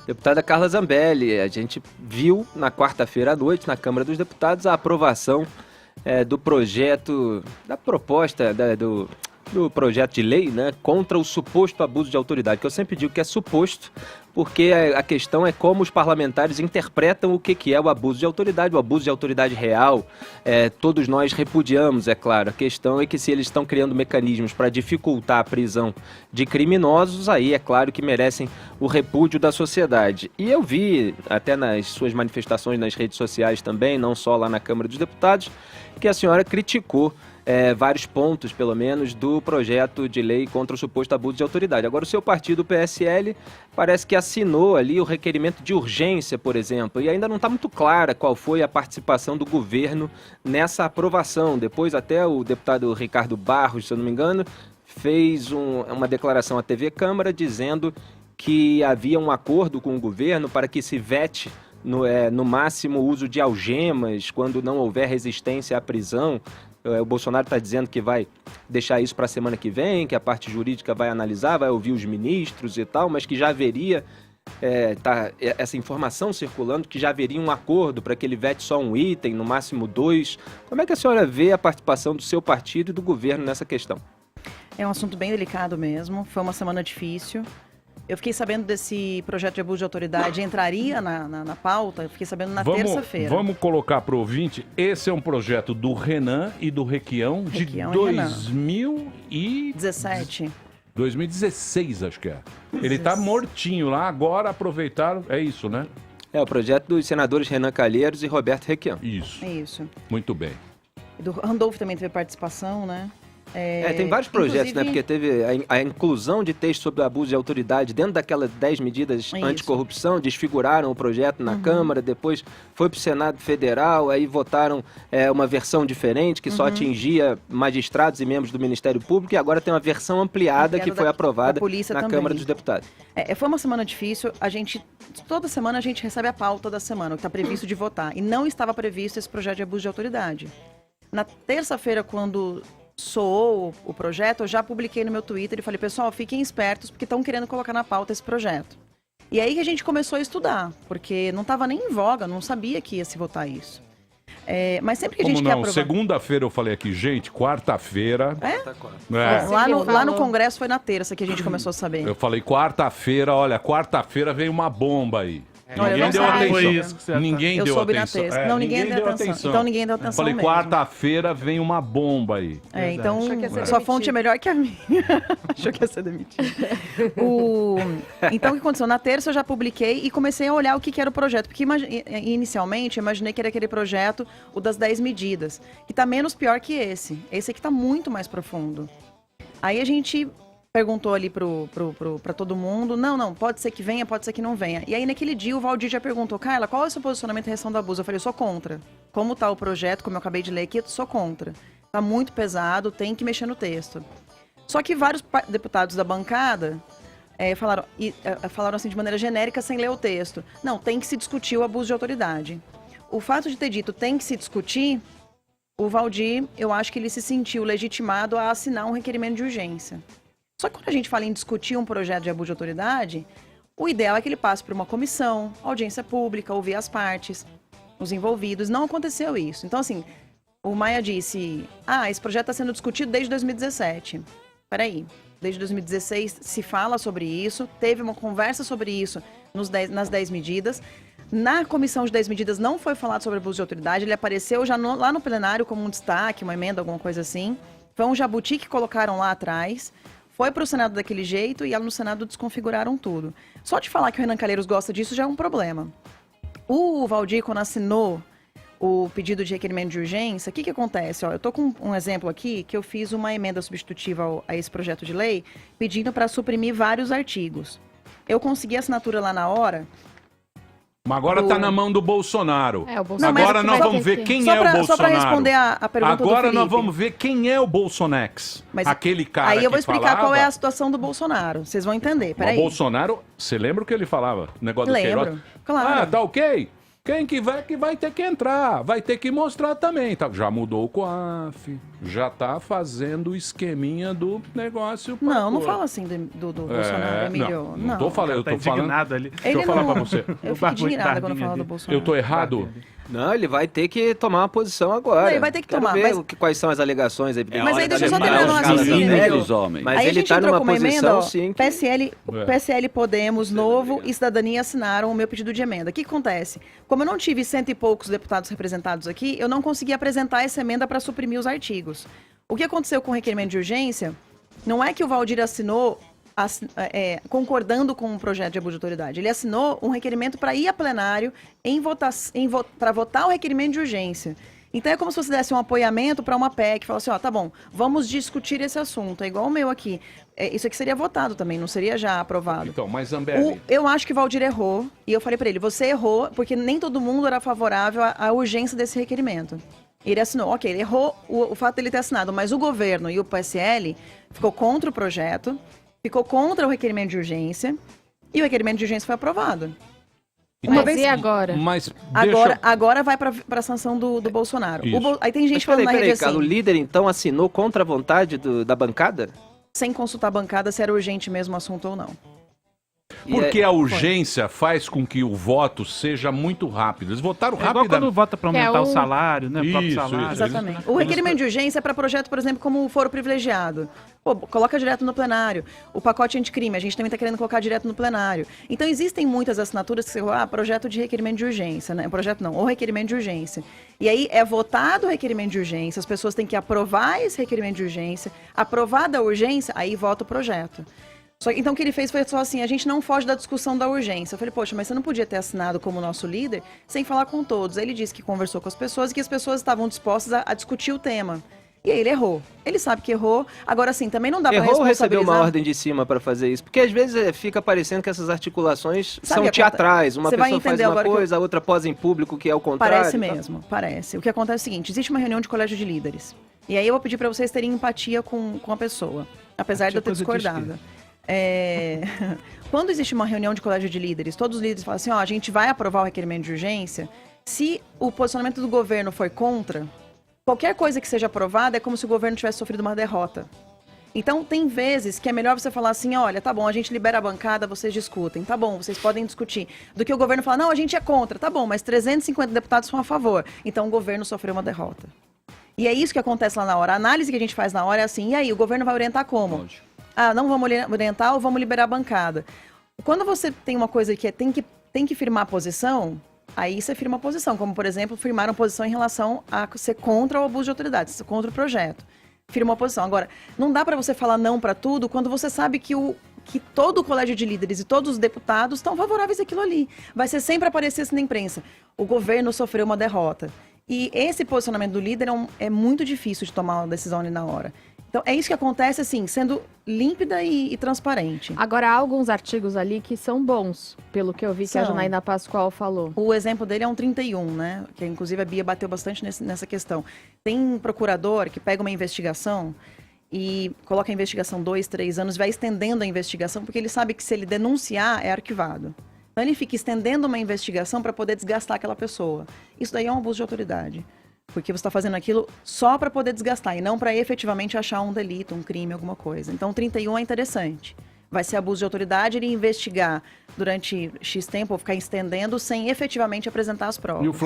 Deputada Carla Zambelli, a gente viu na quarta-feira à noite, na Câmara dos Deputados, a aprovação do projeto, da proposta do projeto de lei, né, contra o suposto abuso de autoridade, que eu sempre digo que é suposto, porque a questão é como os parlamentares interpretam o que é o abuso de autoridade real. Todos nós repudiamos, é claro. A questão é que se eles estão criando mecanismos para dificultar a prisão de criminosos, aí é claro que merecem o repúdio da sociedade. E eu vi, até nas suas manifestações nas redes sociais também, não só lá na Câmara dos Deputados, que a senhora criticou vários pontos, pelo menos, do projeto de lei contra o suposto abuso de autoridade. Agora, o seu partido, o PSL, parece que assinou ali o requerimento de urgência, por exemplo, e ainda não está muito clara qual foi a participação do governo nessa aprovação. Depois, até o deputado Ricardo Barros, se eu não me engano, fez uma declaração à TV Câmara dizendo que havia um acordo com o governo para que se vete no máximo o uso de algemas quando não houver resistência à prisão. O Bolsonaro está dizendo que vai deixar isso para a semana que vem, que a parte jurídica vai analisar, vai ouvir os ministros e tal, mas que já haveria essa informação circulando, que já haveria um acordo para que ele vete só um item, no máximo 2. Como é que a senhora vê a participação do seu partido e do governo nessa questão? É um assunto bem delicado mesmo, foi uma semana difícil. Eu fiquei sabendo desse projeto de abuso de autoridade, entraria na pauta, eu fiquei sabendo na terça-feira. Vamos colocar para o ouvinte, esse é um projeto do Renan e do Requião de 2017. 2016, acho que é. Ele tá mortinho lá, agora aproveitaram, é isso, né? É o projeto dos senadores Renan Calheiros e Roberto Requião. Isso. É isso. Muito bem. Do Randolph também teve participação, né? Tem vários projetos, né? Porque teve a inclusão de texto sobre abuso de autoridade dentro daquelas 10 medidas anticorrupção, desfiguraram o projeto na Câmara, depois foi para o Senado Federal, aí votaram uma versão diferente que só atingia magistrados e membros do Ministério Público, e agora tem uma versão ampliada que foi aprovada na Câmara dos Deputados. Foi uma semana difícil, toda semana a gente recebe a pauta da semana, o que está previsto de votar, e não estava previsto esse projeto de abuso de autoridade. Na terça-feira, quando soou o projeto, eu já publiquei no meu Twitter e falei, pessoal, fiquem espertos porque estão querendo colocar na pauta esse projeto. E aí que a gente começou a estudar, porque não estava nem em voga, não sabia que ia se votar isso. Mas sempre que a gente quer aprovar... Segunda-feira eu falei aqui, gente, quarta-feira... Lá no Congresso foi na terça que a gente começou a saber. Eu falei, quarta-feira, olha, quarta-feira veio uma bomba aí. Ninguém deu atenção. Ninguém deu atenção. Não, ninguém deu atenção. Então ninguém deu atenção mesmo. Falei, quarta-feira vem uma bomba aí. Então sua fonte é melhor que a minha. Achou que ia ser demitido. Então o que aconteceu? Na terça eu já publiquei e comecei a olhar o que era o projeto. Porque inicialmente eu imaginei que era aquele projeto, o das 10 medidas, que está menos pior que esse. Esse aqui está muito mais profundo. Aí a gente perguntou ali pra todo mundo, não, pode ser que venha, pode ser que não venha. E aí naquele dia o Valdir já perguntou, Carla, qual é o seu posicionamento em relação do abuso? Eu falei, eu sou contra. Como tá o projeto, como eu acabei de ler aqui, eu sou contra. Tá muito pesado, tem que mexer no texto. Só que vários deputados da bancada falaram assim de maneira genérica, sem ler o texto. Não, tem que se discutir o abuso de autoridade. O fato de ter dito tem que se discutir, o Valdir, eu acho que ele se sentiu legitimado a assinar um requerimento de urgência. Só que quando a gente fala em discutir um projeto de abuso de autoridade, o ideal é que ele passe por uma comissão, audiência pública, ouvir as partes, os envolvidos. Não aconteceu isso. Então, assim, o Maia disse, esse projeto está sendo discutido desde 2017. Peraí, desde 2016 se fala sobre isso, teve uma conversa sobre isso nas 10 medidas. Na comissão de 10 medidas não foi falado sobre abuso de autoridade, ele apareceu já lá no plenário como um destaque, uma emenda, alguma coisa assim. Foi um jabuti que colocaram lá atrás. Foi para o Senado daquele jeito e lá no Senado desconfiguraram tudo. Só de falar que o Renan Calheiros gosta disso já é um problema. O Valdir, quando assinou o pedido de requerimento de urgência, o que acontece? Eu estou com um exemplo aqui que eu fiz uma emenda substitutiva a esse projeto de lei pedindo para suprimir vários artigos. Eu consegui a assinatura lá na hora. Mas agora tá na mão do Bolsonaro. O Bolsonaro. Agora nós vamos ver quem é o Bolsonaro. Só para responder a pergunta do Felipe. Agora nós vamos ver quem é o Bolsonex. Aquele cara aí eu vou explicar falava... qual é a situação do Bolsonaro. Vocês vão entender, peraí. O Bolsonaro, você lembra o que ele falava? O negócio do Queiroz? Claro. Tá ok? Quem que vai ter que entrar, vai ter que mostrar também. Tá? Já mudou o COAF, já tá fazendo o esqueminha do negócio. Não fala assim do Bolsonaro, Emílio. Não tô falando, eu tô falando. Ali. Deixa eu falar pra você. Eu fico indignada quando fala do Bolsonaro. Eu tô errado? Não, ele vai ter que tomar uma posição agora. Não, ele vai ter que Quero tomar, ver mas... quais são as alegações aí. Mas aí deixa eu só terminar no raciocínio. Mas aí ele tá numa posição, sim. PSL, Podemos, Novo e Cidadania assinaram o meu pedido de emenda. O que acontece? Como eu não tive 100 e poucos deputados representados aqui, eu não consegui apresentar essa emenda para suprimir os artigos. O que aconteceu com o requerimento de urgência não é que o Valdir assinou concordando com o projeto de abuso de autoridade. Ele assinou um requerimento para ir a plenário para votar o requerimento de urgência. Então é como se você desse um apoiamento para uma PEC, falasse, tá bom, vamos discutir esse assunto. É igual o meu aqui. Isso aqui seria votado também, não seria já aprovado. Então, mas Zambelli... Eu acho que o Valdir errou, e eu falei para ele, você errou, porque nem todo mundo era favorável à urgência desse requerimento. Ele assinou, ok, ele errou o fato dele ter assinado, mas o governo e o PSL ficou contra o projeto, ficou contra o requerimento de urgência, e o requerimento de urgência foi aprovado. E agora? Agora vai para a sanção do Bolsonaro. Aí tem gente mas falando na rede assim... Cara, o líder, então, assinou contra a vontade da bancada? Sem consultar a bancada se era urgente mesmo o assunto ou não. Porque a urgência faz com que o voto seja muito rápido. Eles votaram rápido. Igual quando vota para aumentar o salário, né? O próprio salário. Exatamente. O requerimento de urgência é para projeto, por exemplo, como o foro privilegiado. Pô, coloca direto no plenário. O pacote anticrime, a gente também está querendo colocar direto no plenário. Então, existem muitas assinaturas que você fala, projeto de requerimento de urgência, né? Projeto não, ou requerimento de urgência. E aí é votado o requerimento de urgência, as pessoas têm que aprovar esse requerimento de urgência, aprovada a urgência, aí vota o projeto. Então, o que ele fez foi só assim, a gente não foge da discussão da urgência. Eu falei, poxa, mas você não podia ter assinado como nosso líder sem falar com todos. Aí ele disse que conversou com as pessoas e que as pessoas estavam dispostas a discutir o tema. E aí ele errou. Ele sabe que errou. Agora, sim, também não dá para responsabilizar... Errou ou recebeu uma ordem de cima para fazer isso? Porque às vezes fica parecendo que essas articulações são teatrais. Uma pessoa faz uma coisa, a outra posa em público, que é o contrário. Parece mesmo, parece. O que acontece é o seguinte, existe uma reunião de colégio de líderes. E aí eu vou pedir para vocês terem empatia com a pessoa. Apesar de eu ter discordado. Quando existe uma reunião de colégio de líderes, todos os líderes falam assim, a gente vai aprovar o requerimento de urgência. Se o posicionamento do governo for contra, qualquer coisa que seja aprovada é como se o governo tivesse sofrido uma derrota. Então, tem vezes que é melhor você falar assim, olha, tá bom, a gente libera a bancada, vocês discutem, tá bom, vocês podem discutir. Do que o governo falar, não, a gente é contra, tá bom, mas 350 deputados são a favor. Então, o governo sofreu uma derrota. E é isso que acontece lá na hora. A análise que a gente faz na hora é assim, e aí, o governo vai orientar como? Não vamos orientar ou vamos liberar a bancada. Quando você tem uma coisa que tem que firmar a posição, aí você firma a posição. Como, por exemplo, firmaram posição em relação a ser contra o abuso de autoridade, ser contra o projeto. Firmou a posição. Agora, não dá para você falar não para tudo quando você sabe que todo o colégio de líderes e todos os deputados estão favoráveis àquilo ali. Vai ser sempre aparecer assim na imprensa. O governo sofreu uma derrota. E esse posicionamento do líder é muito difícil de tomar uma decisão ali na hora. Então, é isso que acontece, assim, sendo límpida e transparente. Agora, há alguns artigos ali que são bons, pelo que eu vi que a Janaína Pascoal falou. O exemplo dele é um 31, né? Que, inclusive, a Bia bateu bastante nessa questão. Tem um procurador que pega uma investigação e coloca a investigação 2, 3 anos, vai estendendo a investigação, porque ele sabe que se ele denunciar, é arquivado. Então, ele fica estendendo uma investigação para poder desgastar aquela pessoa. Isso daí é um abuso de autoridade. Porque você está fazendo aquilo só para poder desgastar e não para efetivamente achar um delito, um crime, alguma coisa. Então, o 31 é interessante. Vai ser abuso de autoridade, ele investigar durante X tempo ou ficar estendendo sem efetivamente apresentar as provas.